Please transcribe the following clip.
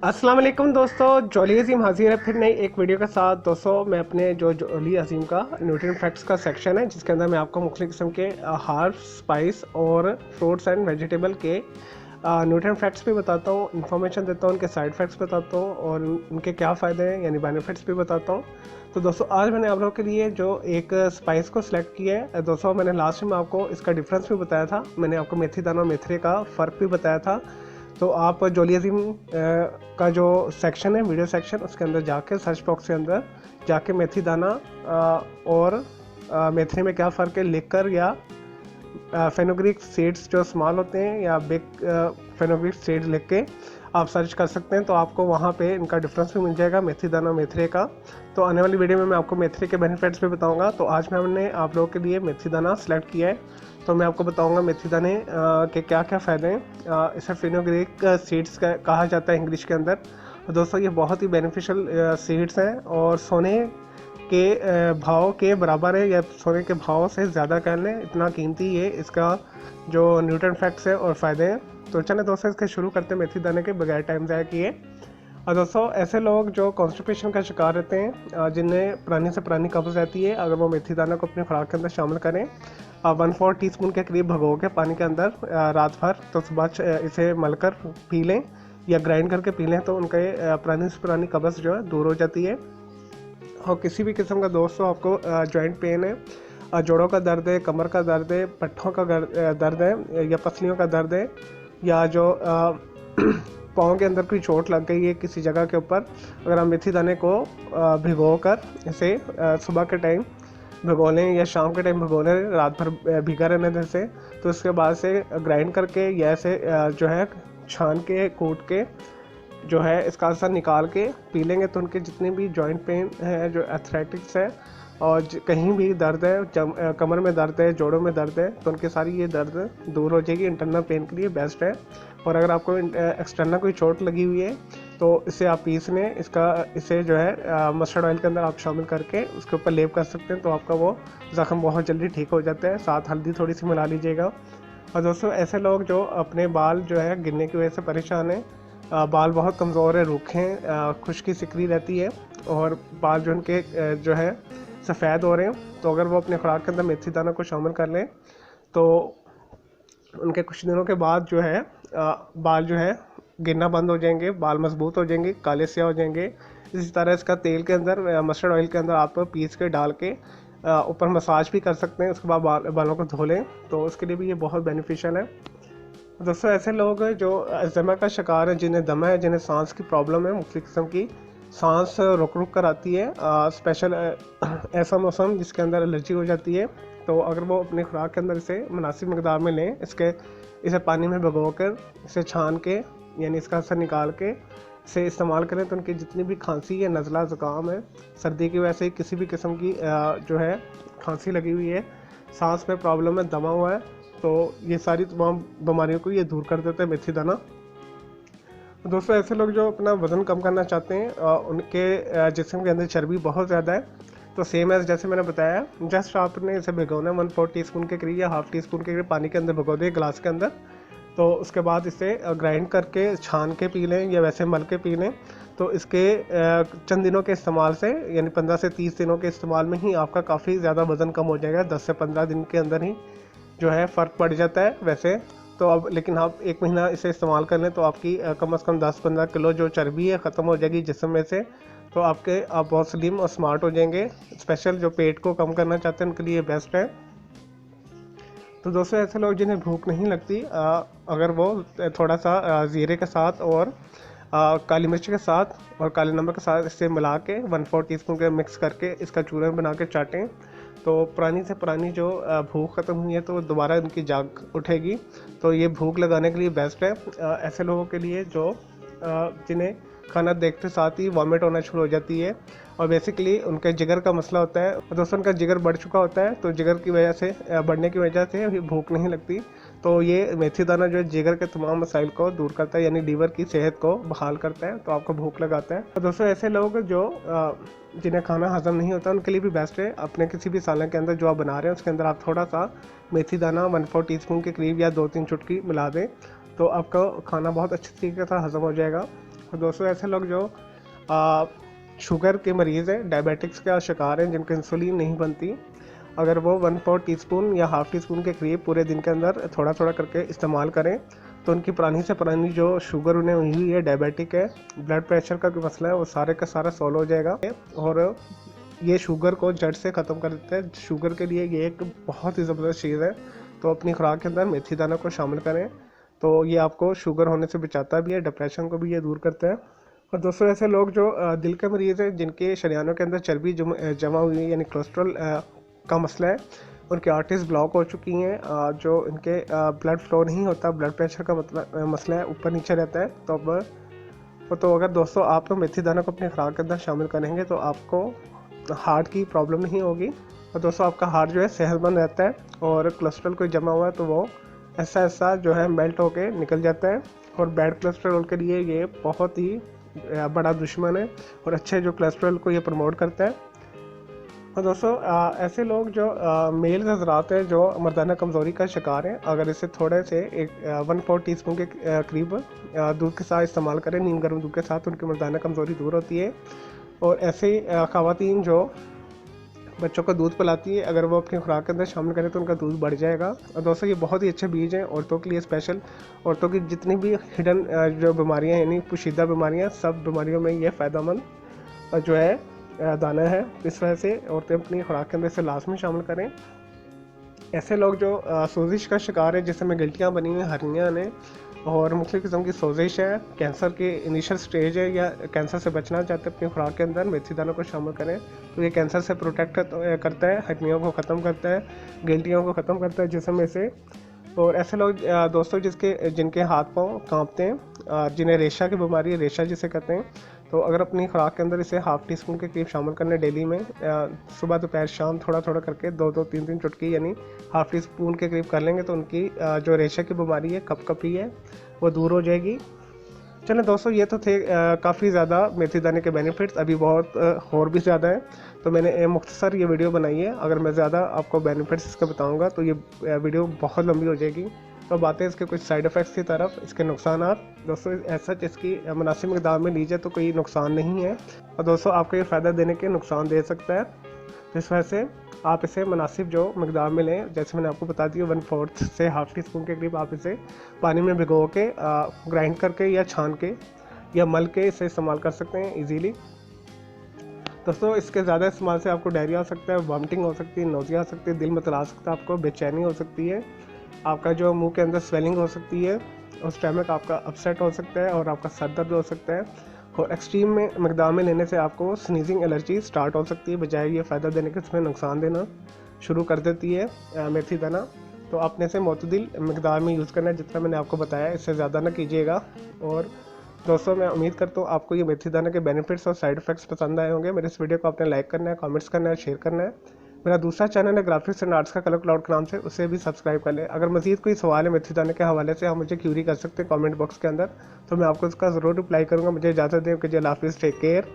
अस्सलाम वालेकुम दोस्तों, जॉली अजीम हाजिर है फिर नई एक वीडियो के साथ। दोस्तों मैं अपने जो जॉली अजीम का न्यूट्रिएंट फैक्ट्स का सेक्शन है जिसके अंदर मैं आपको मुख्तलिफ किस्म के हर्ब्स, स्पाइस और फ्रूट्स एंड वेजिटेबल के न्यूट्रिएंट फैक्ट्स भी बताता हूँ, इन्फॉर्मेशन देता हूँ, उनके साइड इफ़ेक्ट्स बताता हूँ और उनके क्या फ़ायदे हैं यानी बेनिफिट्स भी बताता हूँ। तो दोस्तों आज मैंने आप लोगों के लिए जो एक स्पाइस को सिलेक्ट किया है। दोस्तों मैंने लास्ट में आपको इसका डिफरेंस भी बताया था, मैंने आपको मेथी दाना और मेथरे का फ़र्क भी बताया था। तो आप जॉली अजीम का जो सेक्शन है, वीडियो सेक्शन, उसके अंदर जाके सर्च बॉक्स के अंदर जाके मेथी दाना और मेथी में क्या फ़र्क है लिखकर, या फेनोग्रीक सीड्स जो स्मॉल होते हैं या बिग फेनोग्रीक सीड्स लिख के आप सर्च कर सकते हैं, तो आपको वहाँ पे इनका डिफरेंस भी मिल जाएगा मेथी दाना मेथरे का। तो आने वाली वीडियो में मैं आपको मेथरे के बेनिफिट्स भी बताऊंगा। तो आज मैंने आप लोगों के लिए मेथी दाना सेलेक्ट किया है, तो मैं आपको बताऊंगा मेथी दाने के क्या क्या फ़ायदे हैं। इसे फेनोग्रीक सीड्स कहा जाता है इंग्लिश के अंदर। तो दोस्तों ये बहुत ही बेनिफिशियल सीड्स हैं और सोने के भाव के बराबर है या सोने के भाव से ज़्यादा कह लें, इतना कीमती ये इसका जो न्यूट्रिएंट फैक्ट्स है और फ़ायदे हैं। तो चले दोस्तों इसके शुरू करते हैं मेथी दाने के बगैर टाइम ज़ाया किए। और दोस्तों ऐसे लोग जो कॉन्स्टिपेशन का शिकार रहते हैं, जिन्हें पुरानी से पुरानी कब्ज़ रहती है, अगर वो मेथी दाना को अपनी खुराक के अंदर शामिल करें 1/4 टीस्पून के करीब भगो के पानी के अंदर रात भर, तो सुबह इसे मलकर पी लें या ग्राइंड करके पी लें, तो उनके पुरानी से पुरानी कब्ज़ जो है दूर हो जाती है। और किसी भी किस्म का दोस्तों आपको जॉइंट पेन है, जोड़ों का दर्द है, कमर का दर्द है, पट्ठों का दर्द है या पसलियों का दर्द है, या जो पाँव के अंदर कोई चोट लग गई है किसी जगह के ऊपर, अगर हम मेथी दाने को भिगो कर इसे सुबह के टाइम भिगो लें या शाम के टाइम भिगो लें, रात भर भिगा रहने दें से, तो उसके बाद से ग्राइंड करके या ऐसे जो है छान के कूट के जो है इसका असर निकाल के पी लेंगे, तो उनके जितने भी जॉइंट पेन है, जो एथराइटिक्स है और कहीं भी दर्द है, कमर में दर्द है, जोड़ों में दर्द है, तो उनके सारी ये दर्द दूर हो जाएगी। इंटरनल पेन के लिए बेस्ट है। और अगर आपको एक्सटर्नल कोई चोट लगी हुई है तो इसे आप पीस लें, इसे जो है मस्टर्ड ऑयल के अंदर आप शामिल करके उसके ऊपर लेप कर सकते हैं, तो आपका वो ज़ख्म बहुत जल्दी ठीक हो जाता है। साथ हल्दी थोड़ी सी मिला लीजिएगा। और दोस्तों ऐसे लोग जो अपने बाल जो है गिरने की वजह से परेशान हैं, बाल बहुत कमज़ोर है, रूखे हैं, खुश्की सिकरी रहती है और बाल जो उनके जो है सफ़ेद हो रहे हैं, तो अगर वो अपने खुराक के अंदर मेथी दाना को शामिल कर लें तो उनके कुछ दिनों के बाद जो है बाल जो है गिरना बंद हो जाएंगे, बाल मजबूत हो जाएंगे, काले स्याह हो जाएंगे। इसी तरह इसका तेल के अंदर मस्टर्ड ऑयल के अंदर आप पीस के डाल के ऊपर मसाज भी कर सकते हैं, उसके बाद बालों को धो लें, तो उसके लिए भी ये बहुत बेनिफिशियल है। दोस्तों ऐसे लोग हैं जो अस्थमा का शिकार है, जिन्हें दमा है, जिन्हें सांस की प्रॉब्लम है, मुख्तलिफ किस्म की सांस रुक रुक कर आती है, स्पेशल ऐसा मौसम जिसके अंदर एलर्जी हो जाती है, तो अगर वो अपनी खुराक के अंदर इसे मुनासिब मकदार में लें, इसे पानी में भिगो कर इसे छान के यानी इसका असर निकाल के इसे इस्तेमाल करें, तो उनकी जितनी भी खांसी है, नज़ला, ज़ुकाम है, सर्दी की वजह से किसी भी किस्म की जो है खांसी लगी हुई है, सांस में प्रॉब्लम है, दमा हुआ है, तो ये सारी तमाम बीमारियों को ये दूर कर देते हैं मेथी दाना। दोस्तों ऐसे लोग जो अपना वज़न कम करना चाहते हैं, उनके जिस्म के अंदर चर्बी बहुत ज़्यादा है, तो सेम एज जैसे मैंने बताया, जस्ट आपने इसे भिगोना है 1/4 टीस्पून के करीब या ½ टीस्पून के करीब पानी के अंदर भिगो दें गिलास के अंदर, तो उसके बाद इसे ग्राइंड करके छान के पी लें या वैसे मल के पी लें, तो इसके चंद दिनों के इस्तेमाल से यानी 15 से 30 दिनों के इस्तेमाल में ही आपका काफ़ी ज़्यादा वज़न कम हो जाएगा। 10 से 15 दिन के अंदर ही जो है फ़र्क पड़ जाता है वैसे तो। अब लेकिन आप 1 महीना इसे इस्तेमाल कर लें तो आपकी कम से कम 10-15 किलो जो चर्बी है ख़त्म हो जाएगी जिस्म में से, तो आप बहुत स्लिम और स्मार्ट हो जाएंगे। स्पेशल जो पेट को कम करना चाहते हैं उनके लिए बेस्ट है। तो दोस्तों ऐसे लोग जिन्हें भूख नहीं लगती, अगर वो थोड़ा सा ज़ीरे के साथ और काली मिर्च के साथ और काले नमक के साथ इसे मिला के 1/4 टीस्पून के मिक्स करके इसका चूरन बना के चाटें, तो पुरानी से पुरानी जो भूख ख़त्म हुई है तो दोबारा इनकी जाग उठेगी, तो ये भूख लगाने के लिए बेस्ट है। ऐसे लोगों के लिए जो जिन्हें खाना देखते साथ ही वॉमिट होना शुरू हो जाती है और बेसिकली उनके जिगर का मसला होता है, और दोस्तों उनका जिगर बढ़ चुका होता है, तो जिगर की वजह से बढ़ने की वजह से भूख नहीं लगती, तो ये मेथी दाना जो है जिगर के तमाम मसाइल को दूर करता है, यानी लीवर की सेहत को बहाल करता है, तो आपको भूख लगाता है। तो दोस्तों ऐसे लोग जो जिन्हें खाना हजम नहीं होता उनके लिए भी बेस्ट है। अपने किसी भी सालन के अंदर जो आप बना रहे हैं उसके अंदर आप थोड़ा सा मेथी दाना 1/4 टीस्पून के करीब या 2-3 चुटकी मिला दें, तो आपका खाना बहुत अच्छे तरीके से हजम हो जाएगा। और दोस्तों ऐसे लोग जो शुगर के मरीज़ हैं, डायबिटिक्स का शिकार हैं, जिनको इंसुलिन नहीं बनती, अगर वो 1/4 टीस्पून या हाफ़ टी स्पून के करीब पूरे दिन के अंदर थोड़ा थोड़ा करके इस्तेमाल करें तो उनकी पुरानी से पुरानी जो शुगर उन्हें हुई है, डायबिटिक है, ब्लड प्रेशर का भी मसला है, वो सारे का सारा सॉल्व हो जाएगा। और ये शुगर को जड़ से ख़त्म कर देता है। शुगर के लिए ये एक बहुत ही ज़बरदस्त चीज़ है। तो अपनी खुराक के अंदर मेथी दाना को शामिल करें तो ये आपको शुगर होने से बचाता भी है, डिप्रेशन को भी ये दूर करता है। और दोस्तों ऐसे लोग जो दिल के मरीज़ हैं, जिनके शरीरों के अंदर चर्बी जमा हुई है, यानी कोलेस्ट्रॉल का मसला है, उनकी आर्टरीज ब्लॉक हो चुकी हैं, जो इनके ब्लड फ्लो नहीं होता, ब्लड प्रेशर का मतलब मसला है, ऊपर नीचे रहता है, तो अगर दोस्तों आप तो मेथी दाना को अपनी खुराक के अंदर शामिल करेंगे तो आपको हार्ट की प्रॉब्लम नहीं होगी। और दोस्तों आपका हार्ट जो है सेहतमंद रहता है, और कोलेस्ट्रॉल कोई जमा हुआ है तो वो ऐसा ऐसा जो है मेल्ट होके निकल जाता है। और बैड कोलेस्ट्रॉल के लिए ये बहुत ही बड़ा दुश्मन है, और अच्छे जो कोलेस्ट्रॉल को ये प्रमोट करता है। और दोस्तों ऐसे लोग जो मेल हजरात हैं जो मर्दाना कमज़ोरी का शिकार हैं, अगर इसे थोड़े से 1/4 टीस्पून के करीब दूध के साथ इस्तेमाल करें, नीम गर्म दूध के साथ, उनकी मर्दाना कमज़ोरी दूर होती है। और ऐसे ख़वातीन जो बच्चों को दूध पिलाती है, अगर वो अपनी खुराक के अंदर शामिल करें तो उनका दूध बढ़ जाएगा। और दोस्तों ये बहुत ही अच्छे बीज हैं औरतों के लिए स्पेशल। औरतों की जितनी भी हिडन जो बीमारियां यानी पोशीदा बीमारियां, सब बीमारियों में ये फ़ायदेमंद जो है दाना है। इस वजह से औरतें अपनी खुराक के अंदर इसे लाजमी शामिल करें। ऐसे लोग जो सोजिश का शिकार है, जिसमें गिल्टियाँ बनी हुई, हर्नियाँ ने और मुख्तलिफ़ किस्म की सोजिश है, कैंसर के इनिशियल स्टेज है, या कैंसर से बचना चाहते हैं, अपनी खुराक के अंदर मेथी दानों को शामिल करें तो ये कैंसर से प्रोटेक्ट करता है, हर्नियों को ख़त्म करता है, गिल्टियों को ख़त्म करता है जिसम से। और ऐसे लोग दोस्तों जिनके हाथ पाँव कांपते हैं, जिन्हें रेशा की बीमारी है, रेशा जिसे कहते हैं, तो अगर अपनी खुराक के अंदर इसे हाफ़ टी स्पून के करीब शामिल करने डेली में, सुबह दोपहर शाम थोड़ा थोड़ा करके 2-2 3-3 चुटकी यानी हाफ़ टी स्पून के करीब कर लेंगे तो उनकी जो रेशा की बीमारी है, कपकपी है, वो दूर हो जाएगी। चलें दोस्तों, ये तो थे काफ़ी ज़्यादा मेथी दाने के बेनिफिट्स, अभी बहुत और भी ज़्यादा हैं, तो मैंने मुख्तसर ये वीडियो बनाई है। अगर मैं ज़्यादा आपको बेनिफिट्स इसके बताऊंगा तो ये वीडियो बहुत लंबी हो जाएगी। तो बातें इसके कुछ साइड इफ़ेक्ट्स की तरफ, इसके नुकसानात। दोस्तों ऐसा इसकी मुनासिब मिक़दार में लीजिए तो कोई नुकसान नहीं है, और दोस्तों आपको ये फ़ायदा देने के नुकसान दे सकता है। इस वजह से आप इसे मुनासिब जो मिक़दार में लें। जैसे मैंने आपको बता दिया, 1/4 से हाफ़ टी स्पून के करीब आप इसे पानी में भिगो के ग्राइंड करके या छान के या मल के इसे इस्तेमाल कर सकते हैं ईजीली। दोस्तों इसके ज़्यादा इस्तेमाल से आपको डायरिया हो सकता है, वॉमिटिंग हो सकती है, नोज़िया हो सकती है, दिल मतला सकता है, आपको बेचैनी हो सकती है, आपका जो मुंह के अंदर स्वेलिंग हो सकती है, और स्टमक आपका अपसेट हो सकता है, और आपका सर दर्द हो सकता है। और एक्सट्रीम में मकदार में लेने से आपको स्नीजिंग एलर्जी स्टार्ट हो सकती है, बजाय ये फ़ायदा देने के इसमें नुकसान देना शुरू कर देती है मेथी दाना। तो आपने इसे मोतदिल मकदार में यूज़ करना है, जितना मैंने आपको बताया, इससे ज़्यादा ना कीजिएगा। और दोस्तों मैं उम्मीद करता हूँ आपको ये मेथी दाना के बेनिफिट्स और साइड इफ़ेक्ट्स पसंद आए होंगे। मेरे इस वीडियो को आपने लाइक करना है, कमेंट्स करना है, शेयर करना है। मेरा दूसरा चैनल है ग्राफिक्स एंड आर्ट्स का कलर क्लाउड के नाम से, उसे भी सब्सक्राइब कर लें। अगर मज़ीद कोई सवाल है मेथी दाने के हवाले से, आप मुझे क्यूरी कर सकते हैं कमेंट बॉक्स के अंदर, तो मैं आपको उसका ज़रूर रिप्लाई करूँगा। मुझे इजाज़त दें कि अल्लाह हाफ़िज़, टेक केयर।